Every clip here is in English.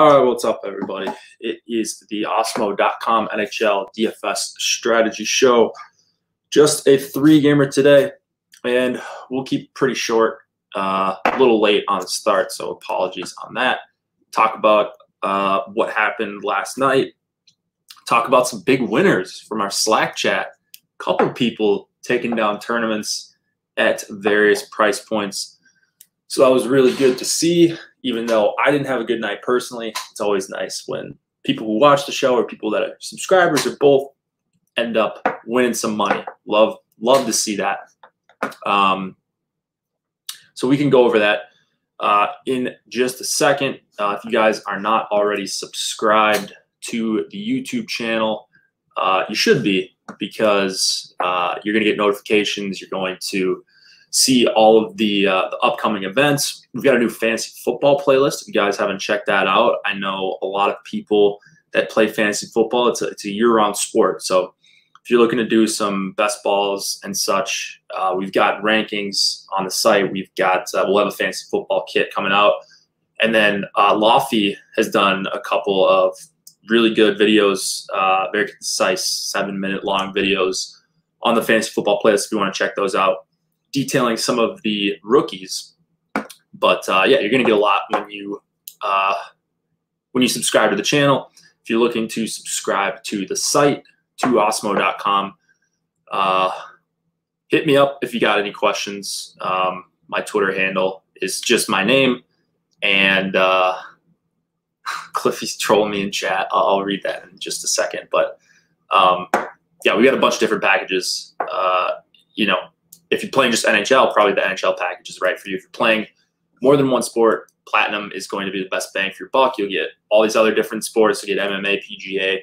All right, what's up, everybody? It is the Awesemo.com NHL DFS Strategy Show. Just a 3-gamer today, and we'll keep it pretty short. A little late on the start, so apologies on that. Talk about what happened last night. Talk about some big winners from our Slack chat. A couple people taking down tournaments at various price points. So that was really good to see. Even though I didn't have a good night personally, it's always nice when people who watch the show or people that are subscribers or both end up winning some money. Love to see that. So we can go over that in just a second. If you guys are not already subscribed to the YouTube channel, you should be, because you're going to get notifications. You're going to see all of the upcoming events. We've got a new fantasy football playlist. If you guys haven't checked that out, I know a lot of people that play fantasy football. It's a year-round sport. So if you're looking to do some best balls and such, we've got rankings on the site. We've got we'll have a fantasy football kit coming out, and then Lofty has done a couple of really good videos, very concise 7-minute long videos on the fantasy football playlist if you want to check those out, detailing some of the rookies. But yeah, you're going to get a lot when you subscribe to the channel. If you're looking to subscribe to the site, to Awesemo.com, hit me up if you got any questions. My Twitter handle is just my name, and Cliffy's trolling me in chat. I'll read that in just a second. But yeah, we got a bunch of different packages. You know, if you're playing just NHL, probably the NHL package is right for you. If you're playing more than one sport, Platinum is going to be the best bang for your buck. You'll get all these other different sports. You get MMA, PGA.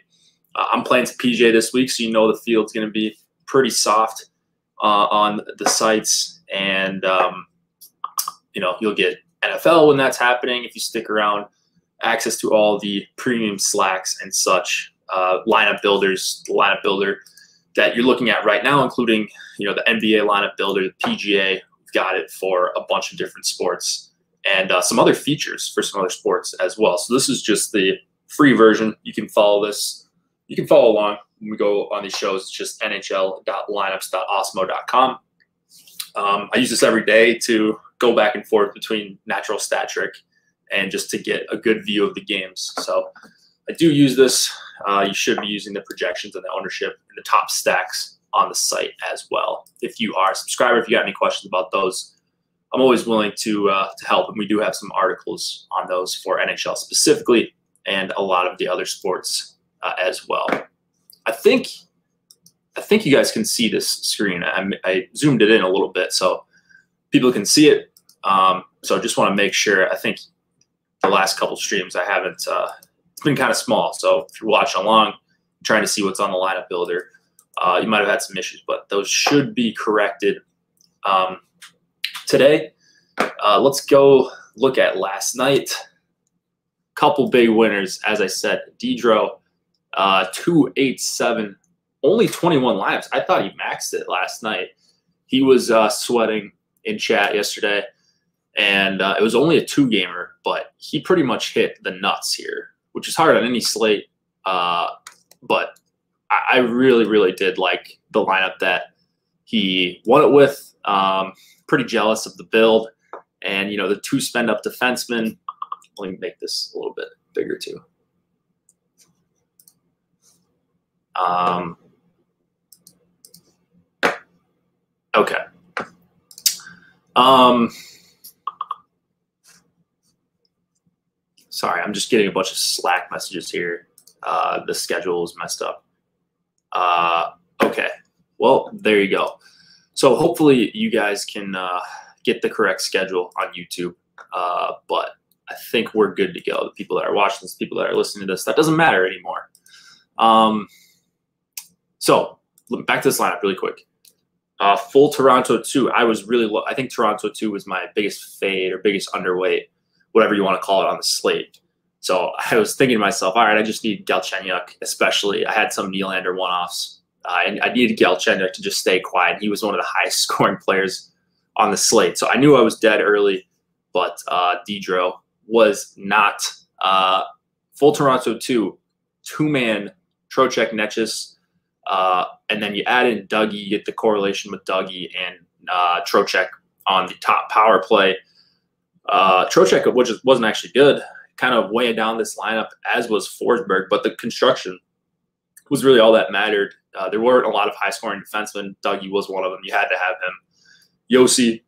I'm playing some PGA this week, so you know the field's going to be pretty soft on the sites. And, you know, you'll get NFL when that's happening if you stick around, access to all the premium Slacks and such, lineup builders, the lineup builder that you're looking at right now, including, you know, the NBA lineup builder, the PGA. We've got it for a bunch of different sports, and some other features for some other sports as well. So this is just the free version. You can follow this. You can follow along when we go on these shows. It's just nhl.lineups.awesemo.com. I use this every day to go back and forth between natural stat trick and just to get a good view of the games. So I do use this. You should be using the projections and the ownership and the top stacks on the site as well. If you are a subscriber, if you got any questions about those, I'm always willing to help. And we do have some articles on those for NHL specifically and a lot of the other sports as well. I think you guys can see this screen. I zoomed it in a little bit so people can see it. So just want to make sure. I think the last couple streams I haven't. It's been kind of small. So if you're watching along, trying to see what's on the lineup builder, you might have had some issues, but those should be corrected today. Let's go look at last night. Couple big winners, as I said. Dedro, 287, only 21 lineups. I thought he maxed it last night. He was sweating in chat yesterday, and it was only a 2-gamer, but he pretty much hit the nuts here, which is hard on any slate. But I really, really did like the lineup that he won it with. Pretty jealous of the build. And, you know, the 2 spend-up defensemen. Let me make this a little bit bigger, too. Okay. Sorry, I'm just getting a bunch of Slack messages here. The schedule is messed up. Okay. Well, there you go. So hopefully you guys can get the correct schedule on YouTube. But I think we're good to go. The people that are watching this, people that are listening to this, that doesn't matter anymore. So back to this lineup really quick. Full Toronto 2. I was really low. I think Toronto 2 was my biggest fade or biggest underweight, whatever you want to call it, on the slate. So I was thinking to myself, all right, I just need Galchenyuk, especially. I had some Nylander one-offs. I needed Galchenyuk to just stay quiet. He was one of the highest scoring players on the slate. So I knew I was dead early, but Dedro was not full Toronto 2, 2-man Trocheck, Netchis, and then you add in Dougie, you get the correlation with Dougie and Trocheck on the top power play. Trocheck, which wasn't actually good, kind of weighing down this lineup, as was Forsberg, but the construction was really all that mattered. There weren't a lot of high-scoring defensemen. Dougie was one of them. You had to have him. Yossi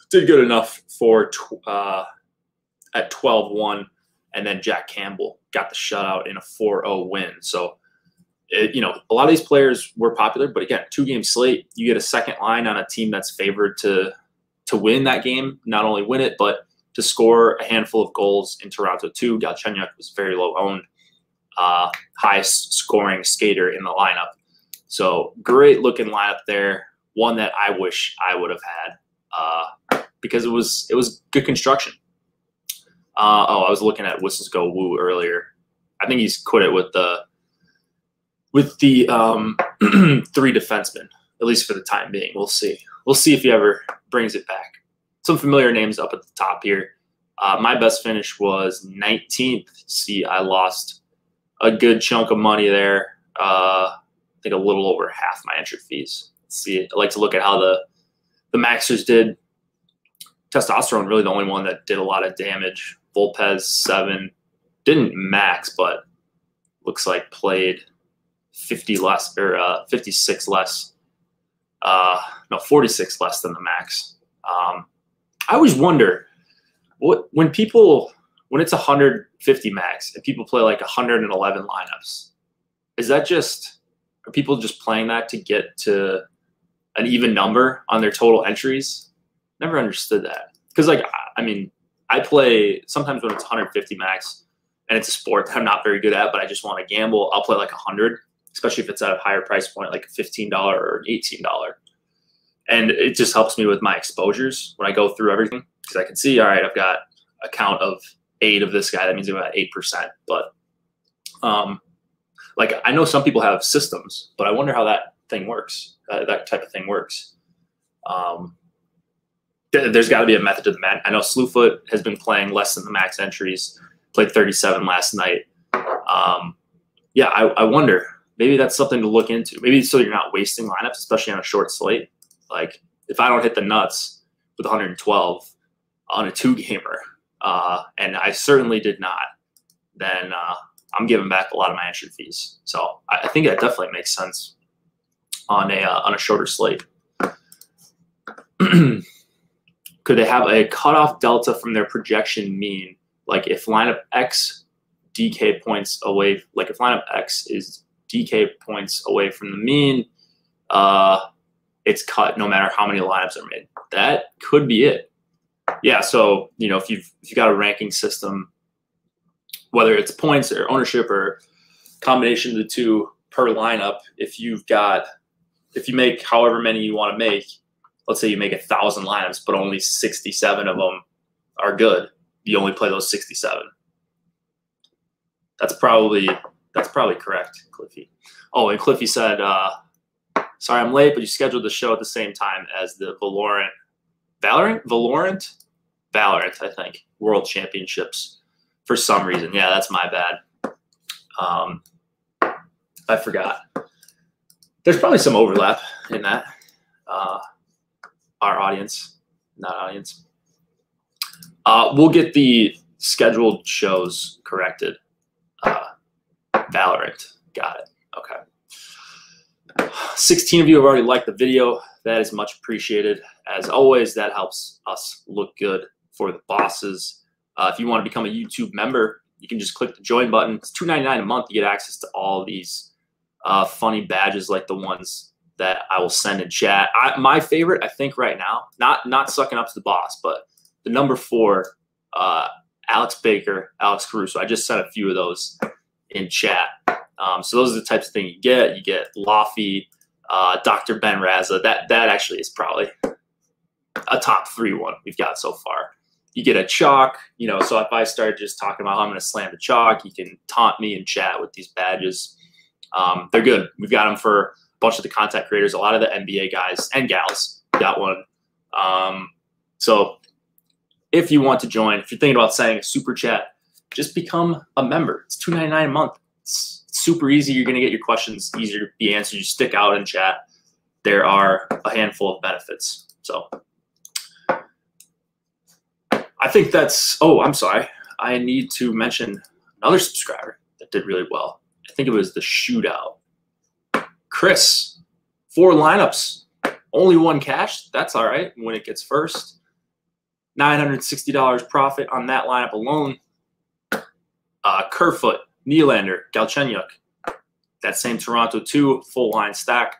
did good enough for at 12-1, and then Jack Campbell got the shutout in a 4-0 win. So, a lot of these players were popular, but again, 2-game slate, you get a second line on a team that's favored to win that game, not only win it, but to score a handful of goals in Toronto 2. Galchenyuk was very low owned, highest scoring skater in the lineup. So great looking lineup there. One that I wish I would have had because it was good construction. I was looking at Whistles Go Woo earlier. I think he's quit it with the 3 defensemen, at least for the time being. We'll see. We'll see if he ever brings it back. Some familiar names up at the top here. My best finish was 19th. See, I lost a good chunk of money there. I think a little over half my entry fees. Let's see, I like to look at how the maxers did. Testosterone really the only one that did a lot of damage. Volpez 7 didn't max, but looks like played 50 less or 56 less. No, 46 less than the max. I always wonder when it's 150 max and people play like 111 lineups, are people just playing that to get to an even number on their total entries? Never understood that. Because I play sometimes when it's 150 max and it's a sport that I'm not very good at, but I just want to gamble. I'll play like 100, especially if it's at a higher price point, like a $15 or $18. And it just helps me with my exposures when I go through everything, because I can see, all right, I've got a count of 8 of this guy. That means about 8%. But I know some people have systems, but I wonder how that thing works. That type of thing works. There's got to be a method to the madness. I know Slewfoot has been playing less than the max entries. Played 37 last night. I wonder. Maybe that's something to look into. Maybe so you're not wasting lineups, especially on a short slate. Like if I don't hit the nuts with 112 on a 2-gamer, and I certainly did not, then I'm giving back a lot of my entry fees. So I think that definitely makes sense on a shorter slate. Could they have a cutoff delta from their projection mean? Like if lineup X DK points away, like if lineup X is DK points away from the mean, it's cut no matter how many lineups are made. That could be it. Yeah, so if you've got a ranking system, whether it's points or ownership or combination of the two per lineup, if you make however many you want to make, let's say you make 1,000 lineups, but only 67 of them are good. You only play those 67. That's probably correct, Cliffy. Oh, and Cliffy said, sorry I'm late, but you scheduled the show at the same time as the Valorant, I think, World Championships for some reason. Yeah, that's my bad. I forgot. There's probably some overlap in that. Our audience, not audience. We'll get the scheduled shows corrected. Valorant, got it. Okay. 16 of you have already liked the video. That is much appreciated. As always, that helps us look good for the bosses. If you want to become a YouTube member, you can just click the join button. It's $2.99 a month. You get access to all these funny badges like the ones that I will send in chat. My favorite, I think right now, not sucking up to the boss, but the number 4, Alex Baker, Alex Caruso. I just sent a few of those in chat. So those are the types of things you get. You get Laffy, Dr. Ben Raza. That actually is probably a top 3 one we've got so far. You get a chalk, so if I start just talking about how I'm going to slam the chalk, you can taunt me in chat with these badges. They're good. We've got them for a bunch of the content creators, a lot of the NBA guys and gals got one. So if you want to join, if you're thinking about sending a super chat, just become a member. It's $2.99 a month. It's super easy. You're going to get your questions easier to be answered. You stick out in chat. There are a handful of benefits. So I think that's, oh, I'm sorry. I need to mention another subscriber that did really well. I think it was the Shootout. Chris, 4 lineups, only 1 cash. That's all right when it gets first. $960 profit on that lineup alone. Kerfoot, Nylander, Galchenyuk. That same Toronto 2, full line stack.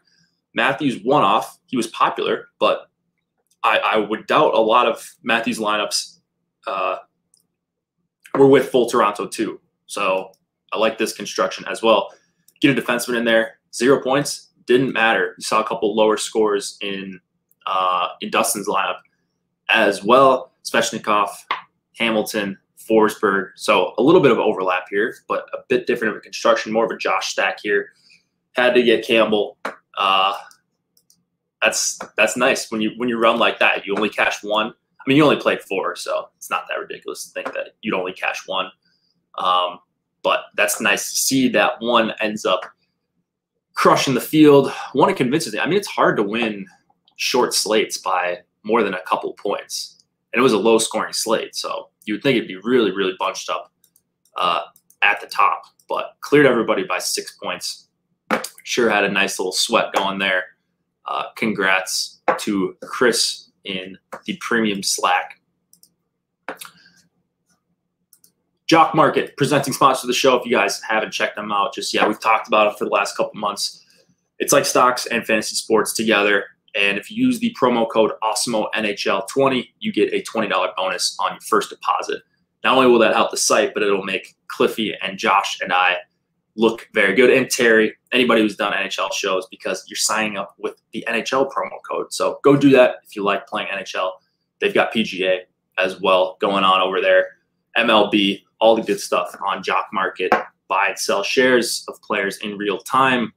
Matthews one-off. He was popular, but I would doubt a lot of Matthews lineups were with full Toronto 2. So I like this construction as well. Get a defenseman in there. 0 points. Didn't matter. You saw a couple lower scores in Dustin's lineup as well. Svechnikov, Hamilton, Forsberg. So a little bit of overlap here, but a bit different of a construction, more of a Josh stack here. Had to get Campbell. That's nice when you run like that. You only cash 1. I mean, you only played 4, so it's not that ridiculous to think that you'd only cash 1. But that's nice to see that 1 ends up crushing the field. 1 it convinces me. I mean, it's hard to win short slates by more than a couple points, and it was a low scoring slate, so you would think it'd be really, really bunched up at the top, but cleared everybody by 6 points. Sure had a nice little sweat going there. Congrats to Chris in the premium Slack. Jock Market, presenting sponsor of the show. If you guys haven't checked them out just yet, we've talked about it for the last couple months. It's like stocks and fantasy sports together. And if you use the promo code Awesemo NHL20, you get a $20 bonus on your first deposit. Not only will that help the site, but it'll make Cliffy and Josh and I look very good. And Terry, anybody who's done NHL shows, because you're signing up with the NHL promo code. So go do that if you like playing NHL. They've got PGA as well going on over there. MLB, all the good stuff on Jock Market. Buy and sell shares of players in real time.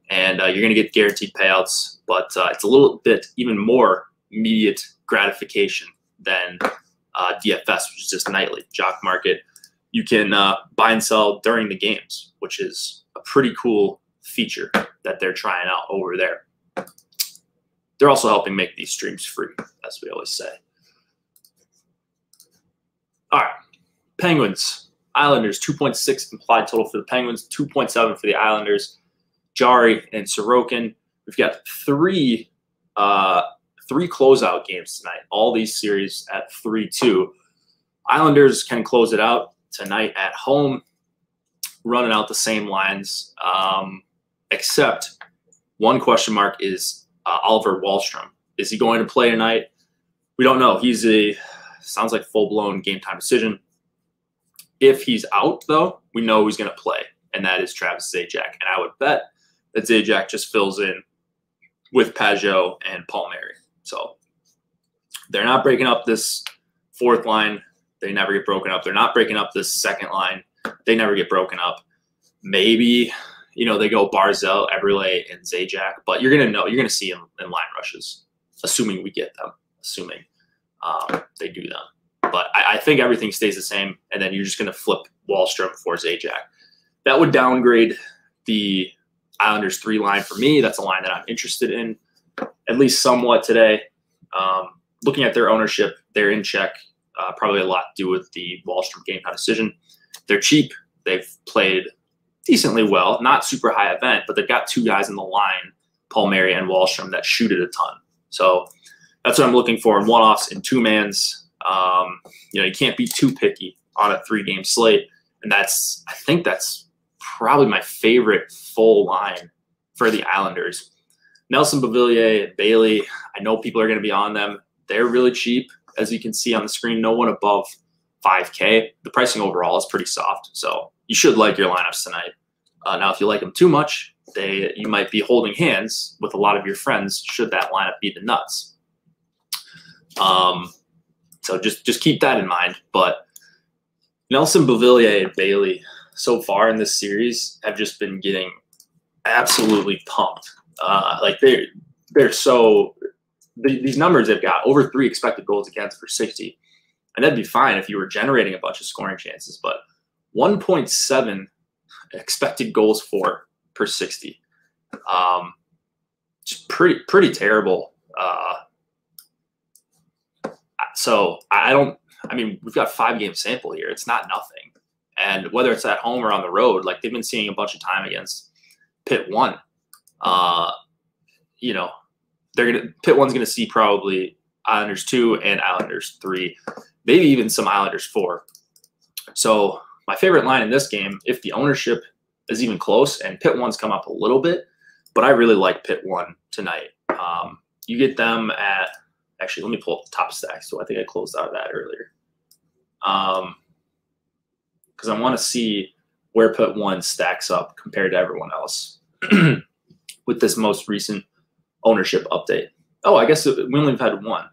And you're going to get guaranteed payouts, but it's a little bit even more immediate gratification than DFS, which is just nightly. Jock Market, you can buy and sell during the games, which is a pretty cool feature that they're trying out over there. They're also helping make these streams free, as we always say. All right, Penguins, Islanders, 2.6 implied total for the Penguins, 2.7 for the Islanders. Jari and Sorokin. We've got three closeout games tonight. All these series at 3-2. Islanders can close it out tonight at home, running out the same lines, except one question mark is Oliver Wahlstrom. Is he going to play tonight? We don't know. He's sounds like full-blown game-time decision. If he's out, though, we know who's going to play, and that is Travis Zajac. And I would bet that Zajac just fills in with Pajot and Palmieri. So they're not breaking up this 4th line. They never get broken up. They're not breaking up this 2nd line. They never get broken up. Maybe, they go Barzal, Eberle, and Zajac, but you're going to see them in line rushes, assuming we get them, assuming they do them. But I think everything stays the same, and then you're just going to flip Wahlstrom for Zajac. That would downgrade the Islanders 3 line for me. That's a line that I'm interested in, at least somewhat today. Looking at their ownership, they're in check. Probably a lot to do with the Wahlstrom game time decision. They're cheap. They've played decently well, not super high event, but they've got 2 guys in the line, Palmieri and Wahlstrom, that shoot it a ton. So that's what I'm looking for in one-offs and 2-mans. You can't be too picky on a 3-game slate, and I think that's probably my favorite full line for the Islanders. Nelson, Beauvillier, and Bailey, I know people are going to be on them. They're really cheap, as you can see on the screen. No one above $5K. The pricing overall is pretty soft, so you should like your lineups tonight. Now, if you like them too much, you might be holding hands with a lot of your friends should that lineup be the nuts. So just keep that in mind. But Nelson, Beauvillier, and Bailey so far in this series have just been getting absolutely pumped. Like they're so these numbers they've got over 3 expected goals against for 60, and that'd be fine if you were generating a bunch of scoring chances. But 1.7 expected goals for per 60. Just pretty terrible. So I mean, we've got 5-game sample here. It's not nothing. And whether it's at home or on the road, like they've been seeing a bunch of time against Pitt 1. You know, Pitt 1's gonna see probably Islanders 2 and Islanders 3, maybe even some Islanders 4. So my favorite line in this game, if the ownership is even close, and Pitt 1's come up a little bit, but I really like Pitt 1 tonight. You get them at, actually, let me pull up the top stack. So I think I closed out of that earlier. Because I want to see where Pitt 1 stacks up compared to everyone else with this most recent ownership update. Oh, I guess we only have had one.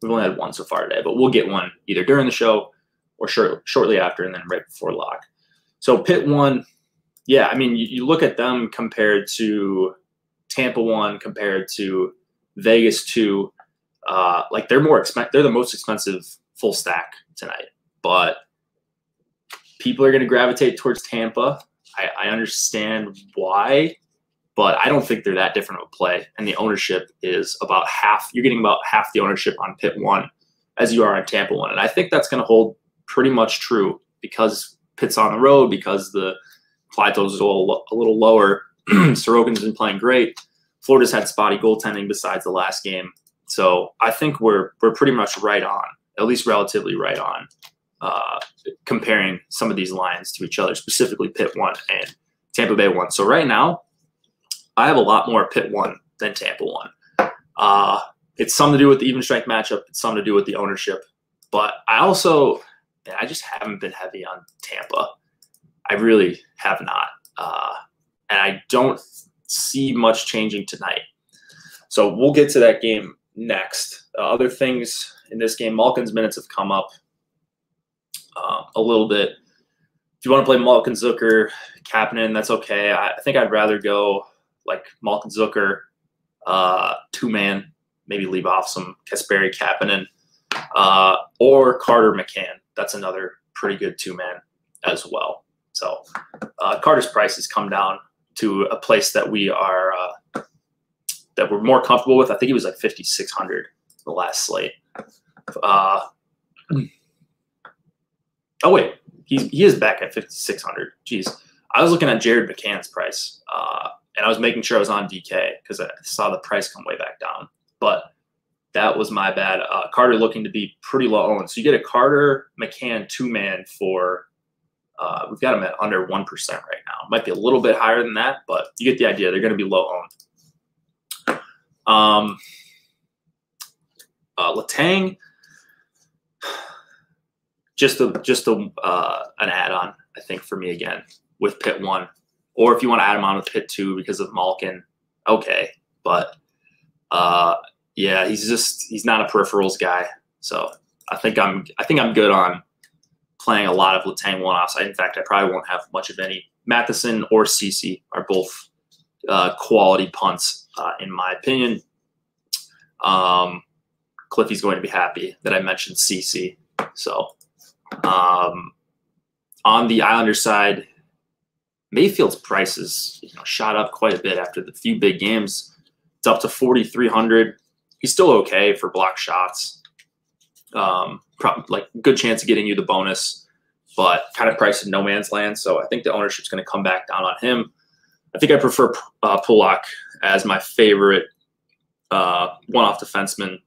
We've only had one so far today, but we'll get one either during the show or shortly after, and then right before lock. So Pitt 1, yeah, I mean, you look at them compared to Tampa 1, compared to Vegas 2, like they're the most expensive full stack tonight, but people are going to gravitate towards Tampa. I understand why, but I don't think they're that different of a play. And the ownership is about half. You're getting about half the ownership on Pitt 1 as you are on Tampa 1. And I think that's going to hold pretty much true because Pitt's on the road, because the Clyde totals is a little lower. Sorokin's been playing great. Florida's had spotty goaltending besides the last game. So I think we're pretty much right on, at least relatively right on, comparing some of these lines to each other, specifically Pitt 1 and Tampa Bay 1. So right now, I have a lot more Pitt 1 than Tampa 1. It's something to do with the even strength matchup. It's something to do with the ownership. But I just haven't been heavy on Tampa. I really have not. And I don't see much changing tonight. So we'll get to that game next. Other things in this game, Malkin's minutes have come up a little bit. If you want to play Malkin, Zucker, Kapanen, that's okay. I think I'd rather go like Malkin, Zucker, 2-man, maybe leave off some Kasperi, Kapanen, or Carter, McCann. That's another pretty good 2-man as well. So Carter's price has come down to a place that we are that we're more comfortable with. I think he was like 5,600 the last slate. Oh wait, he is back at 5,600. Jeez, I was looking at Jared McCann's price, and I was making sure I was on DK because I saw the price come way back down. But that was my bad. Carter looking to be pretty low owned. So you get a Carter McCann 2-man for. We've got them at under 1% right now. It might be a little bit higher than that, but you get the idea. They're going to be low owned. Letang, just an add-on, I think, for me again with Pitt 1, or if you want to add him on with Pitt 2 because of Malkin, okay. But yeah, he's not a peripherals guy, so I think I'm good on playing a lot of Letang one-offs. In fact, I probably won't have much of any. Matheson or Ceci are both quality punts, in my opinion. Cliffy's going to be happy that I mentioned Ceci. So on the Islanders side, Mayfield's price is shot up quite a bit after the few big games. It's up to 4,300. He's still okay for block shots. Probably like good chance of getting you the bonus, but kind of priced in no man's land. So I think the ownership's going to come back down on him. I think I prefer Pulock as my favorite one-off defenseman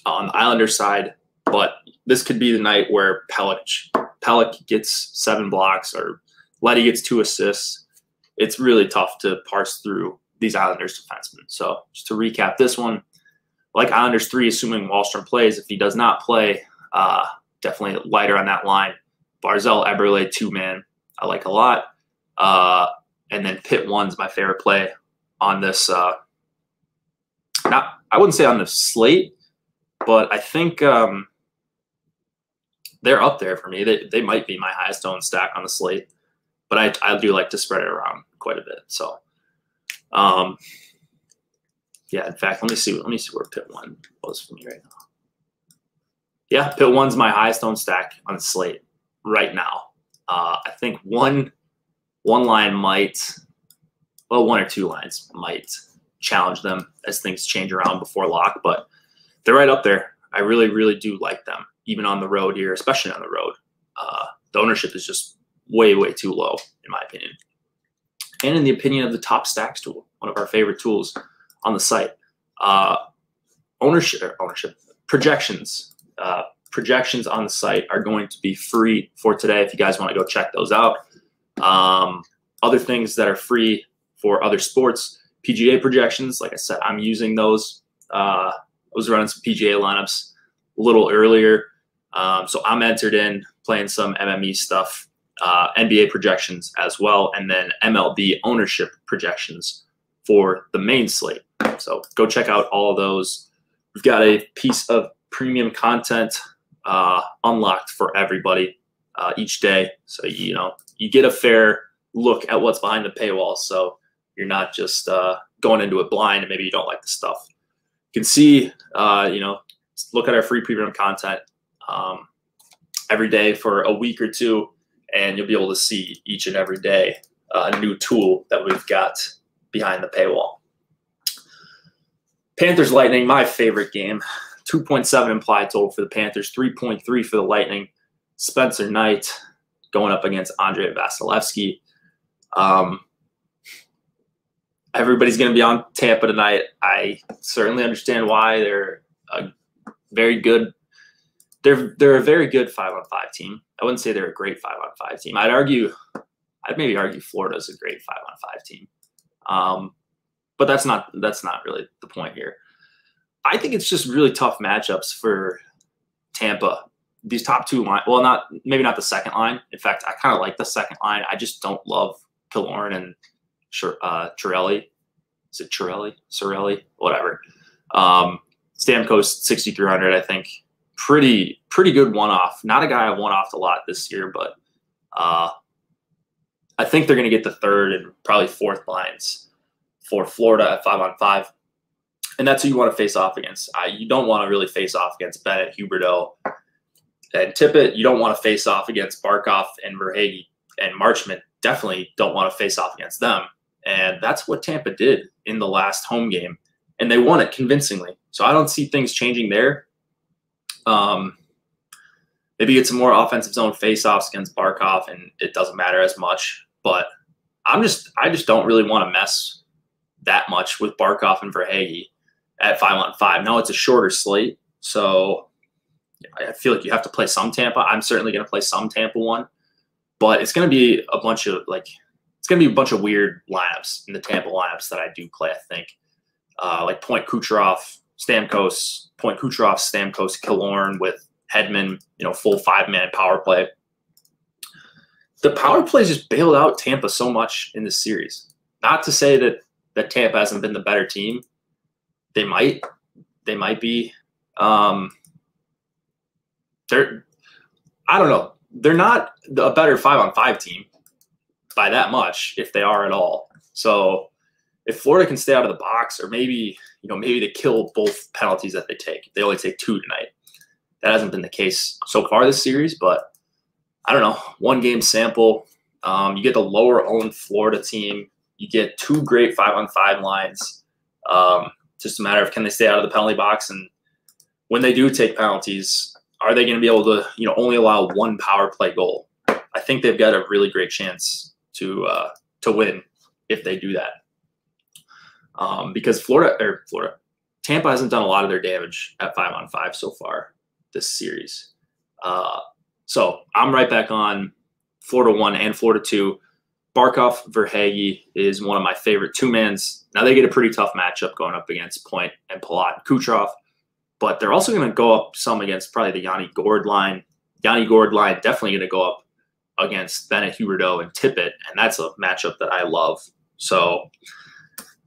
on the Islanders side, but this could be the night where Pelech gets 7 blocks or Letty gets 2 assists. It's really tough to parse through these Islanders defensemen. So just to recap this one, like Islanders 3, assuming Wahlstrom plays. If he does not play, definitely lighter on that line. Barzal, Eberle, 2-man, I like a lot. And then Pitt 1's my favorite play on this. I wouldn't say on the slate, but I think they're up there for me. They might be my highest owned stack on the slate, but I do like to spread it around quite a bit. So, yeah. In fact, let me see where Pitt 1 was for me right now. Yeah, Pitt 1's my highest owned stack on the slate. right now. I think one line might, well, one or two lines might challenge them as things change around before lock, but they're right up there. I really, really do like them, even on the road here, especially on the road. The ownership is just way, way too low, in my opinion. And in the opinion of the Top Stacks tool, one of our favorite tools on the site. Ownership projections. Projections on the site are going to be free for today if you guys want to go check those out. Other things that are free for other sports, PGA projections. Like I said, I'm using those. I was running some PGA lineups a little earlier. So I'm entered in playing some MME stuff, NBA projections as well, and then MLB ownership projections for the main slate. So go check out all of those. We've got a piece of premium content unlocked for everybody each day. So, you get a fair look at what's behind the paywall. So you're not just going into it blind and maybe you don't like the stuff. You can see, look at our free premium content every day for a week or two, and you'll be able to see each and every day a new tool that we've got behind the paywall. Panthers Lightning, my favorite game. 2.7 implied total for the Panthers, 3.3 for the Lightning. Spencer Knight going up against Andrei Vasilevsky. Everybody's going to be on Tampa tonight. I certainly understand why. They're a very good. They're a very good 5-on-5 team. I wouldn't say they're a great 5-on-5 team. I'd maybe argue Florida's a great 5-on-5 team. But that's not really the point here. I think it's just really tough matchups for Tampa. These top two line, well, maybe not the second line. In fact, I kind of like the second line. I just don't love Killorn and Chiarelli. Is it Chiarelli? Cirelli? Whatever. Stamkos 6,300. I think pretty good one-off. Not a guy I one-offed a lot this year, but I think they're going to get the third and probably fourth lines for Florida at 5-on-5. And that's who you want to face off against. You don't want to really face off against Bennett, Huberdeau, and Tippett. You don't want to face off against Barkov and Verhaeghe and Marchment. Definitely don't want to face off against them. And that's what Tampa did in the last home game. And they won it convincingly. So I don't see things changing there. Maybe get some more offensive zone face-offs against Barkov, and it doesn't matter as much. But I just don't really want to mess that much with Barkov and Verhaeghe at 5-on-5. Now it's a shorter slate, so I feel like you have to play some Tampa. I'm certainly going to play some Tampa one, but it's going to be a bunch of weird lineups in the Tampa lineups that I do play. I think like Point Kucherov, Stamkos, Killorn with Hedman, full 5-man power play. The power play just bailed out Tampa so much in this series. Not to say that Tampa hasn't been the better team. They might be. I don't know. They're not a better 5-on-5 team by that much, if they are at all. So if Florida can stay out of the box, or maybe they kill both penalties that they take. They only take 2 tonight. That hasn't been the case so far this series, but I don't know. 1-game sample. You get the lower-owned Florida team. You get 2 great 5-on-5 lines. Just a matter of, can they stay out of the penalty box? And when they do take penalties, are they going to be able to, only allow 1 power play goal? I think they've got a really great chance to win if they do that. Because Tampa hasn't done a lot of their damage at 5-on-5 so far this series. So I'm right back on Florida 1 and Florida 2. Barkov Verhaeghe is one of my favorite 2-mans. Now they get a pretty tough matchup going up against Point and Palat and Kucherov, but they're also going to go up some against probably the Yanni Gourde line. Yanni Gourde line definitely going to go up against Bennett, Huberdeau, and Tippett, and that's a matchup that I love. So,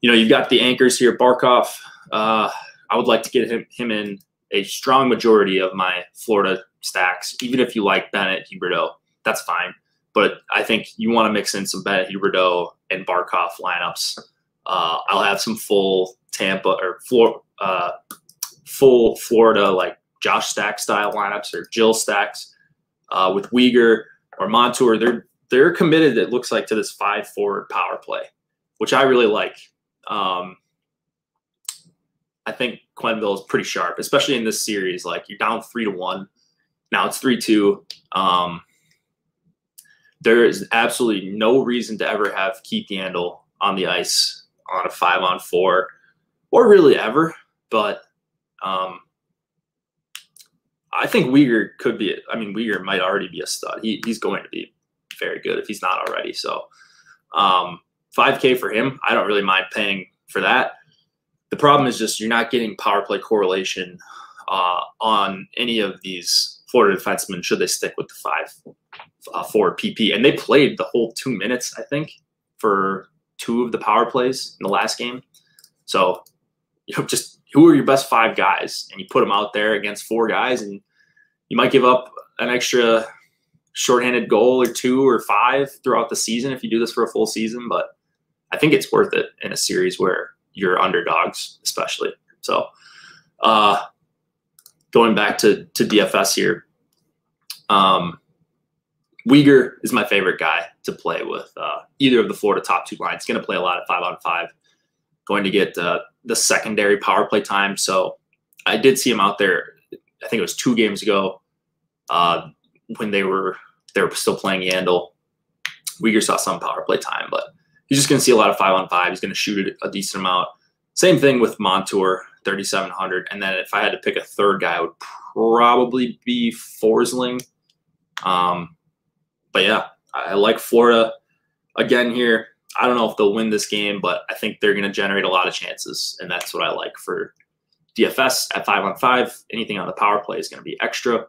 you've got the anchors here. Barkov, I would like to get him in a strong majority of my Florida stacks. Even if you like Bennett, Huberdeau, that's fine. But I think you want to mix in some Bennett, Huberdeau, and Barkov lineups. I'll have some full Tampa or full Florida, like Josh Stack style lineups or Jill stacks. with Uyghur or Montour, they're committed, it looks like, to this 5-forward power play, which I really like. I think Quenneville is pretty sharp, especially in this series. Like, you're down 3-1. Now it's 3-2. There is absolutely no reason to ever have Keith Yandle on the ice on a 5-on-4, or really ever. But I think Uyghur could be. I mean, Uyghur might already be a stud. He's going to be very good if he's not already. So $5K for him, I don't really mind paying for that. The problem is just you're not getting power play correlation on any of these Florida defensemen should they stick with the 5-forward PP. And they played the whole 2 minutes, I think, for 2 of the power plays in the last game. So, just who are your best 5 guys? And you put them out there against 4 guys, and you might give up an extra shorthanded goal or 2 or 5 throughout the season if you do this for a full season. But I think it's worth it in a series where you're underdogs, especially. So going back to DFS here, Uyghur is my favorite guy to play with either of the Florida top 2 lines. Going to play a lot of 5-on-5, going to get the secondary power play time. So I did see him out there, I think it was 2 games ago, when they were still playing Yandle. Uyghur saw some power play time, but he's just going to see a lot of 5-on-5. He's going to shoot it a decent amount. Same thing with Montour, 3,700. And then if I had to pick a third guy, it would probably be Forsling. But yeah, I like Florida again here. I don't know if they'll win this game, but I think they're going to generate a lot of chances, and that's what I like for DFS at 5-on-5. Anything on the power play is going to be extra.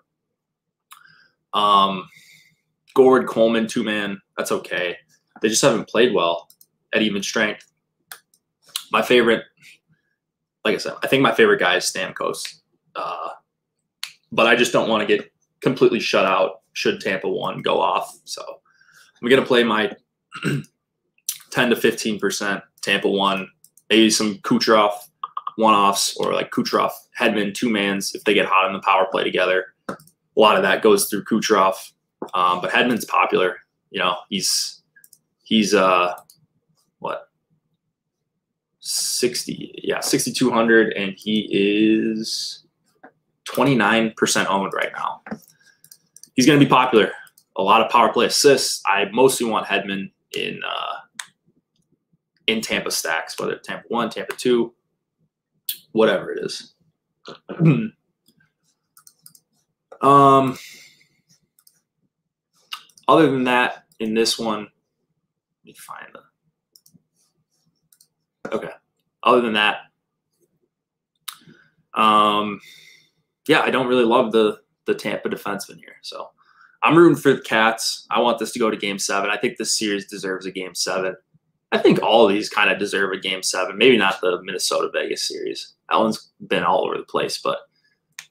Gord, Coleman, 2-man, that's okay. They just haven't played well at even strength. My favorite, like I said, I think my favorite guy is Stamkos. But I just don't want to get completely shut out should Tampa 1 go off. So I'm going to play my 10 to 15% Tampa 1, maybe some Kucherov one-offs, or like Kucherov, Hedman, 2-mans if they get hot in the power play together. A lot of that goes through Kucherov. But Hedman's popular. He's what, 6,200, and he is 29% owned right now. He's going to be popular. A lot of power play assists. I mostly want Hedman in Tampa stacks, whether it's Tampa 1, Tampa 2, whatever it is. Other than that, in this one, let me find okay. Other than that, yeah, I don't really love the Tampa defenseman here. So I'm rooting for the Cats. I want this to go to Game 7. I think this series deserves a Game 7. I think all of these kind of deserve a Game 7. Maybe not the Minnesota-Vegas series. That one's been all over the place, but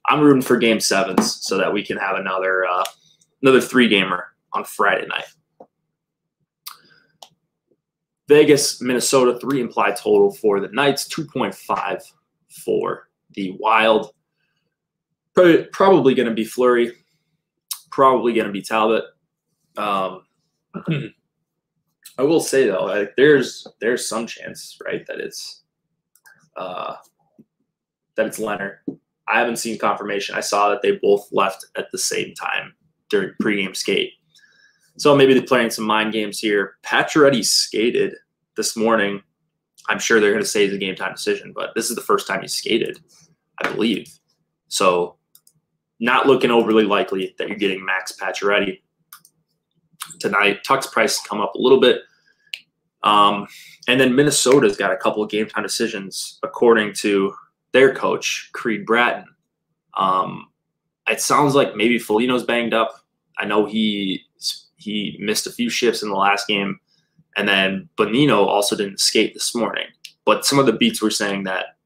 I'm rooting for Game 7s so that we can have another 3-gamer on Friday night. Vegas, Minnesota, 3 implied total for the Knights, 2.5 for the Wild. Probably going to be Fleury. Probably going to be Talbot. I will say though, like, there's some chance, right, that it's Leonard. I haven't seen confirmation. I saw that they both left at the same time during pregame skate. So maybe they're playing some mind games here. Pacioretty skated this morning. I'm sure they're going to say it's a game time decision, but this is the first time he skated, I believe. So not looking overly likely that you're getting Max Pacioretty tonight. Tuck's price come up a little bit. And then Minnesota's got a couple of game time decisions according to their coach, Creed Bratton. It sounds like maybe Foligno's banged up. I know he missed a few shifts in the last game, and then Bonino also didn't skate this morning. But some of the beats were saying that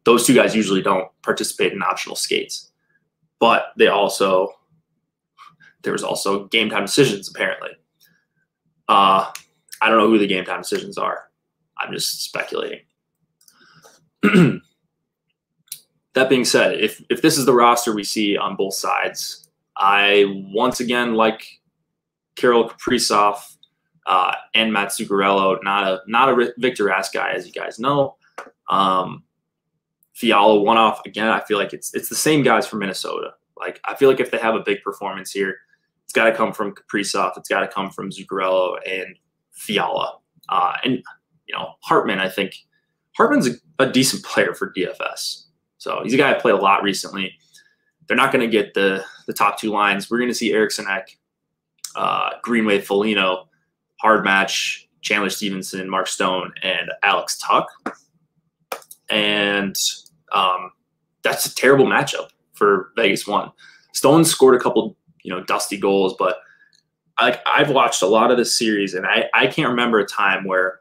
those 2 guys usually don't participate in optional skates. But there was also game time decisions apparently. I don't know who the game time decisions are. I'm just speculating. That being said, if this is the roster we see on both sides, I once again like Kirill Kaprizov and Matt Zuccarello. Not a Victor Rask guy, as you guys know. Fiala one-off again. I feel like it's the same guys from Minnesota. Like, I feel like if they have a big performance here, it's got to come from Kaprizov. It's got to come from Zuccarello and Fiala. And Hartman. I think Hartman's a decent player for DFS. So he's a guy I played a lot recently. They're not going to get the top two lines. We're going to see Eriksson Ek, Greenway, Foligno, hard match, Chandler Stevenson, Mark Stone, and Alex Tuck. And that's a terrible matchup for Vegas 1. Stone scored a couple, dusty goals, but I've watched a lot of this series, and I can't remember a time where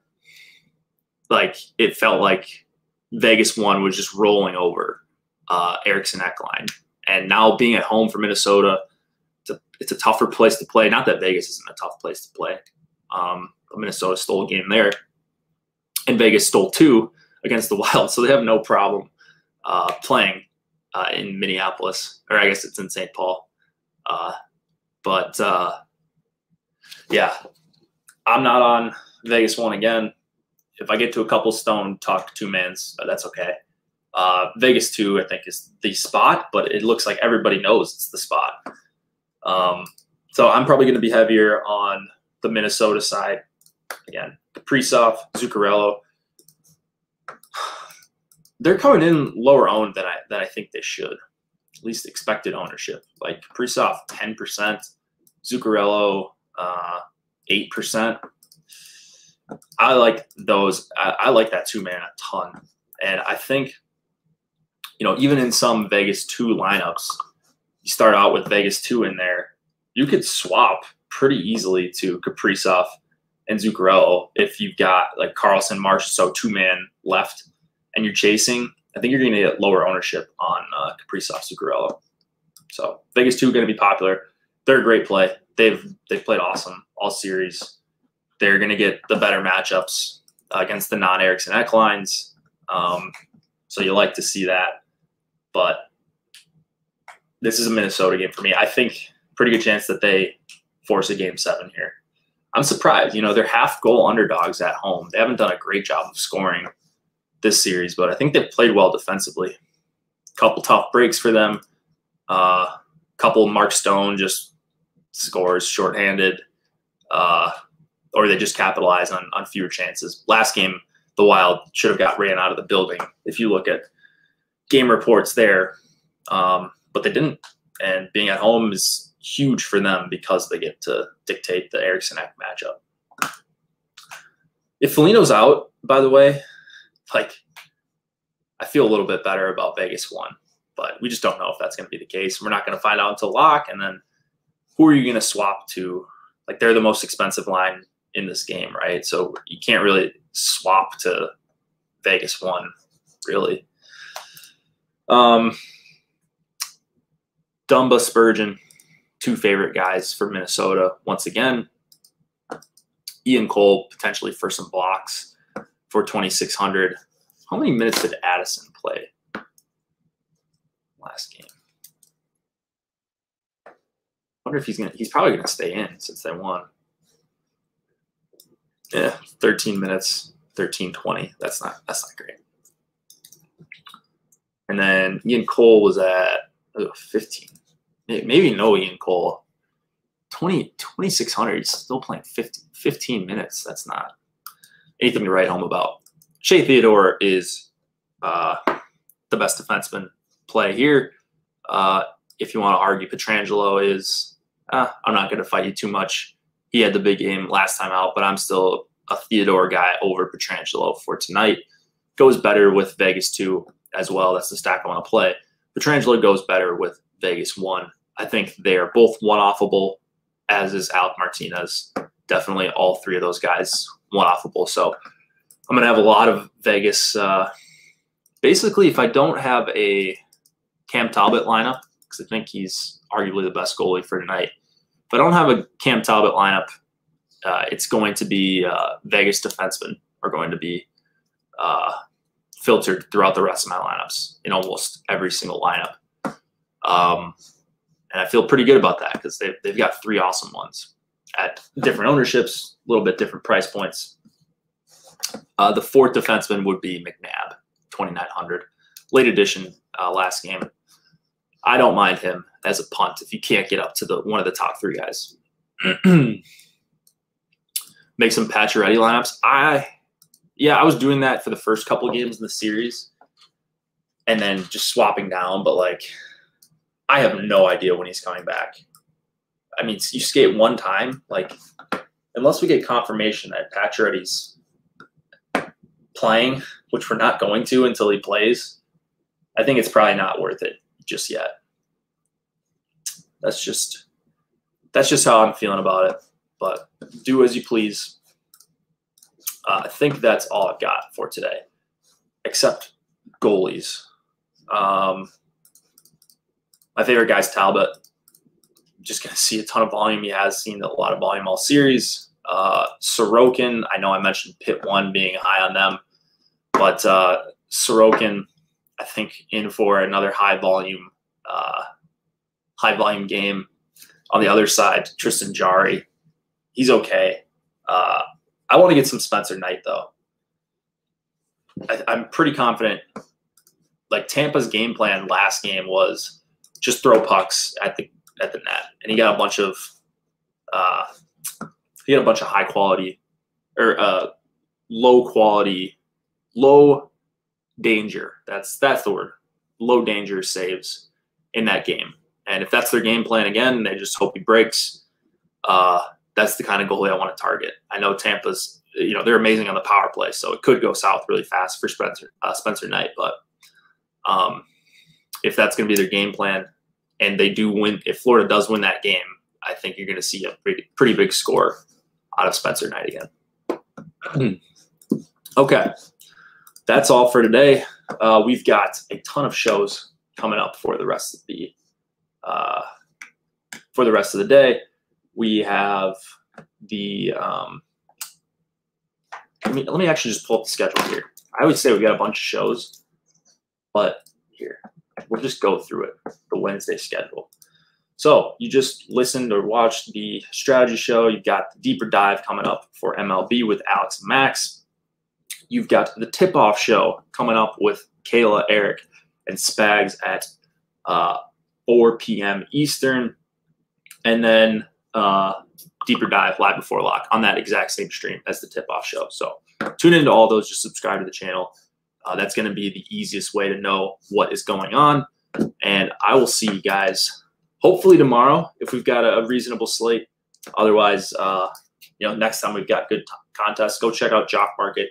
it felt like Vegas 1 was just rolling over Eriksson Ek line. And now being at home for Minnesota, it's a tougher place to play. Not that Vegas isn't a tough place to play. But Minnesota stole a game there, and Vegas stole 2 against the Wild, so they have no problem playing in Minneapolis, or I guess it's in St. Paul. Yeah, I'm not on Vegas 1 again. If I get to a couple Stone Tuck 2-mans, that's okay. Vegas 2, I think, is the spot, but it looks like everybody knows it's the spot. So I'm probably going to be heavier on the Minnesota side. Again, Kaprizov, Zuccarello. They're coming in lower owned than I think they should. At least expected ownership. Like Kaprizov, 10%. Zuccarello, 8%. I like those. I like that 2-man a ton. And I think, even in some Vegas 2 lineups, you start out with Vegas 2 in there, you could swap pretty easily to Kaprizov and Zuccarello if you've got like Carlson, Marsh, so 2-man left and you're chasing. I think you're going to get lower ownership on Kaprizov, Zuccarello. So Vegas 2 going to be popular. They're a great play. They've played awesome all series. They're going to get the better matchups against the non-Eriksson Ek lines. So you like to see that. But this is a Minnesota game for me. I think pretty good chance that they force a Game 7 here. I'm surprised. They're half-goal underdogs at home. They haven't done a great job of scoring this series, but I think they've played well defensively. Couple tough breaks for them. Couple Mark Stone just scores shorthanded, or they just capitalize on fewer chances. Last game, the Wild should have got ran out of the building if you look at game reports there, but they didn't. And being at home is huge for them because they get to dictate the Eriksson Ek matchup. If Foligno's out, by the way, I feel a little bit better about Vegas 1, but we just don't know if that's going to be the case. We're not going to find out until lock. And then who are you going to swap to? They're the most expensive line in this game, right? So you can't really swap to Vegas 1, really. Dumba, Spurgeon, 2 favorite guys for Minnesota. Once again, Ian Cole potentially for some blocks for 2,600. How many minutes did Addison play last game? I wonder if he's probably gonna stay in since they won. Yeah, 13 minutes, 13:20. That's not great. And then Ian Cole was at 15. Maybe no Ian Cole. 2,600. He's still playing 15 minutes. That's not anything to write home about. Shea Theodore is the best defenseman play here. If you want to argue Pietrangelo is, I'm not going to fight you too much. He had the big game last time out, but I'm still a Theodore guy over Pietrangelo for tonight. Goes better with Vegas 2 as well. That's the stack I want to play. Pietrangelo goes better with Vegas 1. I think they are both one-offable, as is Alec Martinez. Definitely all 3 of those guys one-offable. So I'm going to have a lot of Vegas. Basically, if I don't have a Cam Talbot lineup, because I think he's arguably the best goalie for tonight, if I don't have a Cam Talbot lineup, it's going to be Vegas defensemen are going to be filtered throughout the rest of my lineups in almost every single lineup. And I feel pretty good about that because they've got 3 awesome ones at different ownerships, a little bit different price points. The 4th defenseman would be McNabb, 2,900. Late edition last game. I don't mind him as a punt if you can't get up to one of the top 3 guys. Make some Pacioretty lineups. I was doing that for the first couple of games in the series and then just swapping down. But, like, I have no idea when he's coming back. I mean, you skate one time. Like, unless we get confirmation that Pacioretty's playing, which we're not going to until he plays, I think it's probably not worth it just yet. That's just how I'm feeling about it. But do as you please. I think that's all I've got for today, except goalies. My favorite guy's Talbot. I'm just going to see a ton of volume. He has seen a lot of volume all series. Sorokin, I know I mentioned Pitt 1 being high on them, but Sorokin, I think, in for another high volume game. On the other side, Tristan Jarry, he's okay. I want to get some Spencer Knight, though. I'm pretty confident. Like, Tampa's game plan last game was just throw pucks at the net, and he got a bunch of high quality or low quality, low danger. That's the word. Low danger saves in that game. And if that's their game plan again, they just hope he breaks. That's the kind of goalie I want to target. I know Tampa's, they're amazing on the power play, so it could go south really fast for Spencer Knight. But if that's going to be their game plan and they do win, if Florida does win that game, I think you're going to see a pretty big score out of Spencer Knight again. Okay, that's all for today. We've got a ton of shows coming up for the rest of the day. We have the let me actually just pull up the schedule here. I would say we got a bunch of shows, but here we'll just go through it. The Wednesday schedule. So you just listened or watched the strategy show. You've got the deeper dive coming up for MLB with Alex and Max. You've got the tip-off show coming up with Kayla, Eric, and Spags at 4 p.m. Eastern. And then deeper dive live before lock on that exact same stream as the tip-off show. So tune into all those. Just subscribe to the channel. That's going to be the easiest way to know what is going on. And I will see you guys hopefully tomorrow if we've got a reasonable slate. Otherwise, next time we've got good contests, go check out Jock Market.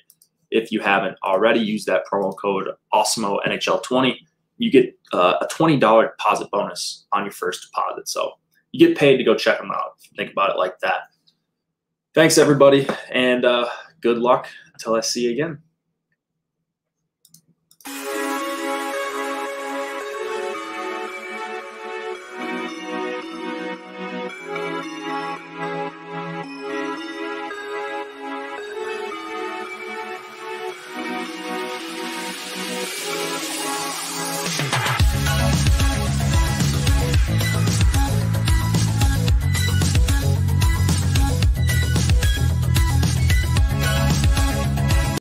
If you haven't already, use that promo code Awesemo NHL 20. You get a $20 deposit bonus on your first deposit. So you get paid to go check them out. If you think about it like that. Thanks, everybody, and good luck until I see you again.